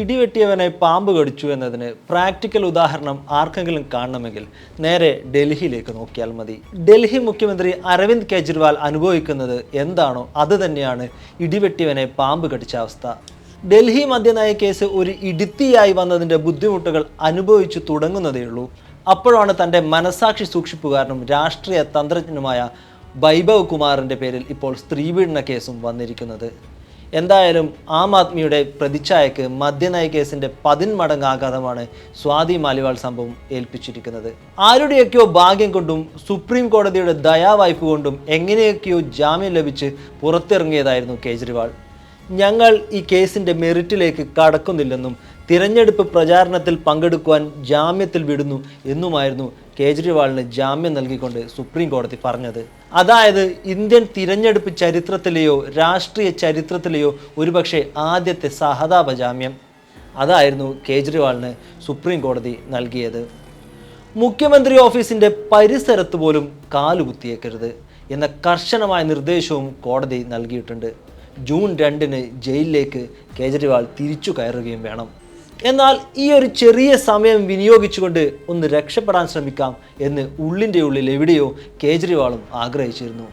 ഇടിവെട്ടിയവനെ പാമ്പ് കടിച്ചു എന്നതിന് പ്രാക്ടിക്കൽ ഉദാഹരണം ആർക്കെങ്കിലും കാണണമെങ്കിൽ നേരെ ഡൽഹിയിലേക്ക് നോക്കിയാൽ മതി. ഡൽഹി മുഖ്യമന്ത്രി അരവിന്ദ് കെജ്രിവാൾ അനുഭവിക്കുന്നത് എന്താണോ അത് തന്നെയാണ് ഇടിവെട്ടിയവനെ പാമ്പ് കടിച്ച അവസ്ഥ. ഡൽഹി മദ്യനയ കേസ് ഒരു ഇടുത്തിയായി വന്നതിൻ്റെ ബുദ്ധിമുട്ടുകൾ അനുഭവിച്ചു തുടങ്ങുന്നതേയുള്ളൂ. അപ്പോഴാണ് തൻ്റെ മനസാക്ഷി സൂക്ഷിപ്പുകാരനും രാഷ്ട്രീയ തന്ത്രജ്ഞനുമായ വൈഭവ് കുമാറിൻ്റെ പേരിൽ ഇപ്പോൾ സ്ത്രീപീഡന കേസും വന്നിരിക്കുന്നത്. എന്തായാലും ആം ആദ്മിയുടെ പ്രതിച്ഛായക്ക് മദ്യനയ കേസിൻ്റെ 10 മടങ്ങ് ആഘാതമാണ് സ്വാതി മാലിവാൾ സംഭവം ഏൽപ്പിച്ചിരിക്കുന്നത്. ആരുടെയൊക്കെയോ ഭാഗ്യം കൊണ്ടും സുപ്രീം കോടതിയുടെ ദയാവായ്പ കൊണ്ടും എങ്ങനെയൊക്കെയോ ജാമ്യം ലഭിച്ച് പുറത്തിറങ്ങിയതായിരുന്നു കേജ്രിവാൾ. ഞങ്ങൾ ഈ കേസിൻ്റെ മെറിറ്റിലേക്ക് കടക്കുന്നില്ലെന്നും തിരഞ്ഞെടുപ്പ് പ്രചാരണത്തിൽ പങ്കെടുക്കുവാൻ ജാമ്യത്തിൽ വിടുന്നു എന്നുമായിരുന്നു കേജ്രിവാളിന് ജാമ്യം നൽകിക്കൊണ്ട് സുപ്രീം കോടതി പറഞ്ഞത്. അതായത് ഇന്ത്യൻ തിരഞ്ഞെടുപ്പ് ചരിത്രത്തിലെയോ രാഷ്ട്രീയ ചരിത്രത്തിലെയോ ഒരുപക്ഷെ ആദ്യത്തെ സഹതാപ ജാമ്യം. അതായിരുന്നു കേജ്രിവാളിന് സുപ്രീം കോടതി നൽകിയത്. മുഖ്യമന്ത്രി ഓഫീസിൻ്റെ പരിസരത്ത് പോലും കാലുകുത്തിയേക്കരുത് എന്ന കർശനമായ നിർദ്ദേശവും കോടതി നൽകിയിട്ടുണ്ട്. ജൂൺ 2-ന് ജയിലിലേക്ക് കേജ്രിവാൾ തിരിച്ചു കയറുകയും വേണം. എന്നാൽ ഈ ഒരു ചെറിയ സമയം വിനിയോഗിച്ചുകൊണ്ട് ഒന്ന് രക്ഷപ്പെടാൻ ശ്രമിക്കാം എന്ന് ഉള്ളിൻ്റെ ഉള്ളിൽ എവിടെയോ കേജ്രിവാളും ആഗ്രഹിച്ചിരുന്നു.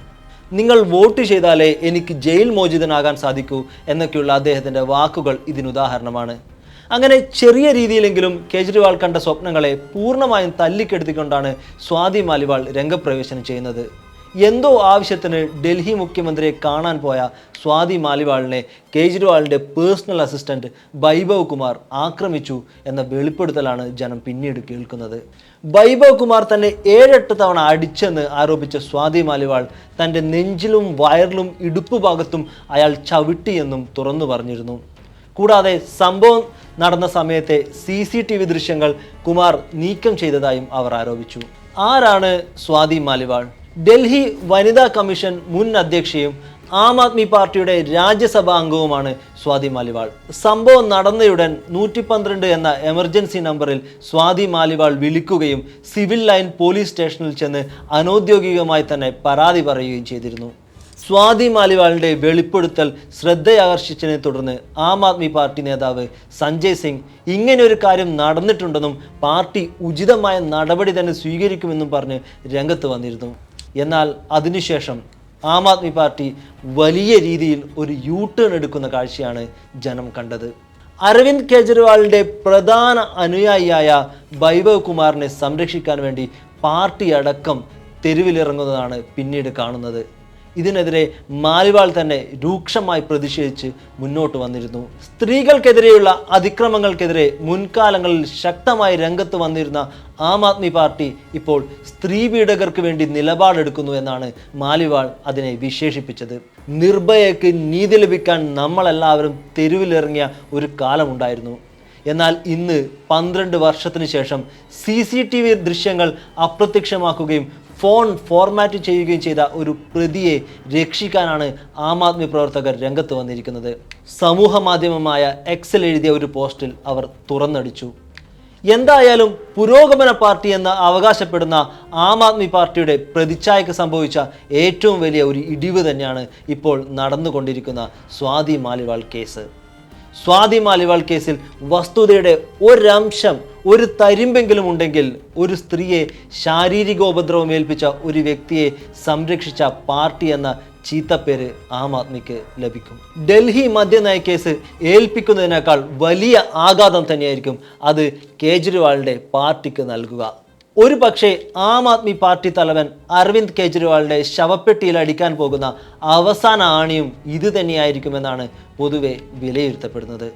നിങ്ങൾ വോട്ട് ചെയ്താലേ എനിക്ക് ജയിൽ മോചിതനാകാൻ സാധിക്കൂ എന്നൊക്കെയുള്ള അദ്ദേഹത്തിൻ്റെ വാക്കുകൾ ഇതിനുദാഹരണമാണ്. അങ്ങനെ ചെറിയ രീതിയിലെങ്കിലും കേജ്രിവാൾ കണ്ട സ്വപ്നങ്ങളെ പൂർണ്ണമായും തല്ലിക്കെടുത്തിക്കൊണ്ടാണ് സ്വാതി മാലിവാൾ രംഗപ്രവേശനം ചെയ്യുന്നത്. എന്തോ ആവശ്യത്തിന് ഡൽഹി മുഖ്യമന്ത്രിയെ കാണാൻ പോയ സ്വാതി മാലിവാളിനെ കേജ്രിവാളിൻ്റെ പേഴ്സണൽ അസിസ്റ്റന്റ് വൈഭവ് കുമാർ ആക്രമിച്ചു എന്ന വെളിപ്പെടുത്തലാണ് ജനം പിന്നീട് കേൾക്കുന്നത്. വൈഭവ് കുമാർ തന്നെ 7-8 തവണ അടിച്ചെന്ന് ആരോപിച്ച സ്വാതി മാലിവാൾ തൻ്റെ നെഞ്ചിലും വയറിലും ഇടുപ്പ് ഭാഗത്തും അയാൾ ചവിട്ടിയെന്നും തുറന്നു പറഞ്ഞിരുന്നു. കൂടാതെ സംഭവം നടന്ന സമയത്തെ CCTV ദൃശ്യങ്ങൾ കുമാർ നീക്കം ചെയ്തതായും അവർ ആരോപിച്ചു. ആരാണ് സ്വാതി മാലിവാൾ? ഡൽഹി വനിതാ കമ്മീഷൻ മുൻ അധ്യക്ഷയും ആം ആദ്മി പാർട്ടിയുടെ രാജ്യസഭാ അംഗവുമാണ് സ്വാതി മാലിവാൾ. സംഭവം നടന്നയുടൻ 112 എന്ന എമർജൻസി നമ്പറിൽ സ്വാതി മാലിവാൾ വിളിക്കുകയും സിവിൽ ലൈൻ പോലീസ് സ്റ്റേഷനിൽ ചെന്ന് അനൗദ്യോഗികമായി തന്നെ പരാതി പറയുകയും ചെയ്തിരുന്നു. സ്വാതി മാലിവാളിൻ്റെ വെളിപ്പെടുത്തൽ ശ്രദ്ധയാകർഷിച്ചതിനെ തുടർന്ന് ആം ആദ്മി പാർട്ടി നേതാവ് സഞ്ജയ് സിംഗ് ഇങ്ങനെയൊരു കാര്യം നടന്നിട്ടുണ്ടെന്നും പാർട്ടി ഉചിതമായ നടപടി തന്നെ സ്വീകരിക്കുമെന്നും പറഞ്ഞ് രംഗത്ത് വന്നിരുന്നു. എന്നാൽ അതിനുശേഷം ആം ആദ്മി പാർട്ടി വലിയ രീതിയിൽ ഒരു U-turn എടുക്കുന്ന കാഴ്ചയാണ് ജനം കണ്ടത്. അരവിന്ദ് കെജ്രിവാളിൻ്റെ പ്രധാന അനുയായിയായ വൈഭവ് കുമാറിനെ സംരക്ഷിക്കാൻ വേണ്ടി പാർട്ടി അടക്കം തെരുവിലിറങ്ങുന്നതാണ് പിന്നീട് കാണുന്നത്. ഇതിനെതിരെ മാലിവാൾ തന്നെ രൂക്ഷമായി പ്രതിഷേധിച്ച് മുന്നോട്ട് വന്നിരുന്നു. സ്ത്രീകൾക്കെതിരെയുള്ള അതിക്രമങ്ങൾക്കെതിരെ മുൻകാലങ്ങളിൽ ശക്തമായി രംഗത്ത് വന്നിരുന്ന ആം ആദ്മി പാർട്ടി ഇപ്പോൾ സ്ത്രീ പീഡകർക്ക് വേണ്ടി നിലപാടെടുക്കുന്നു എന്നാണ് മാലിവാൾ അതിനെ വിശേഷിപ്പിച്ചത്. നിർഭയക്ക് നീതി ലഭിക്കാൻ നമ്മളെല്ലാവരും തെരുവിലിറങ്ങിയ ഒരു കാലമുണ്ടായിരുന്നു. എന്നാൽ ഇന്ന് 12 വർഷത്തിന് ശേഷം CCTV ദൃശ്യങ്ങൾ അപ്രത്യക്ഷമാക്കുകയും ഫോൺ ഫോർമാറ്റ് ചെയ്യുകയും ചെയ്ത ഒരു പ്രതിയെ രക്ഷിക്കാനാണ് ആം ആദ്മി പ്രവർത്തകർ രംഗത്ത് വന്നിരിക്കുന്നത്. സമൂഹ മാധ്യമമായ Xൽ എഴുതിയ ഒരു പോസ്റ്റിൽ അവർ തുറന്നടിച്ചു. എന്തായാലും പുരോഗമന പാർട്ടി എന്ന് അവകാശപ്പെടുന്ന ആം ആദ്മി പാർട്ടിയുടെ പ്രതിച്ഛായക്ക് സംഭവിച്ച ഏറ്റവും വലിയ ഒരു ഇടിവ് തന്നെയാണ് ഇപ്പോൾ നടന്നുകൊണ്ടിരിക്കുന്ന സ്വാതി മാലിവാൾ കേസ്. സ്വാതി മാലിവാൾ കേസിൽ വസ്തുതയുടെ ഒരംശം, ഒരു തരിമ്പെങ്കിലും ഉണ്ടെങ്കിൽ ഒരു സ്ത്രീയെ ശാരീരികോപദ്രവം ഏൽപ്പിച്ച ഒരു വ്യക്തിയെ സംരക്ഷിച്ച പാർട്ടി എന്ന ചീത്തപ്പേര് ആം ആദ്മിക്ക് ലഭിക്കും. ഡൽഹി മദ്യനയ കേസ് ഏൽപ്പിക്കുന്നതിനേക്കാൾ വലിയ ആഘാതം തന്നെയായിരിക്കും അത് കേജ്രിവാളിൻ്റെ പാർട്ടിക്ക് നൽകുക. ഒരു പക്ഷേ ആം ആദ്മി പാർട്ടി തലവൻ അരവിന്ദ് കെജ്രിവാളിൻ്റെ ശവപ്പെട്ടിയിൽ അടിക്കാൻ പോകുന്ന അവസാന ആണിയും ഇത് തന്നെയായിരിക്കുമെന്നാണ് പൊതുവെ വിലയിരുത്തപ്പെടുന്നത്.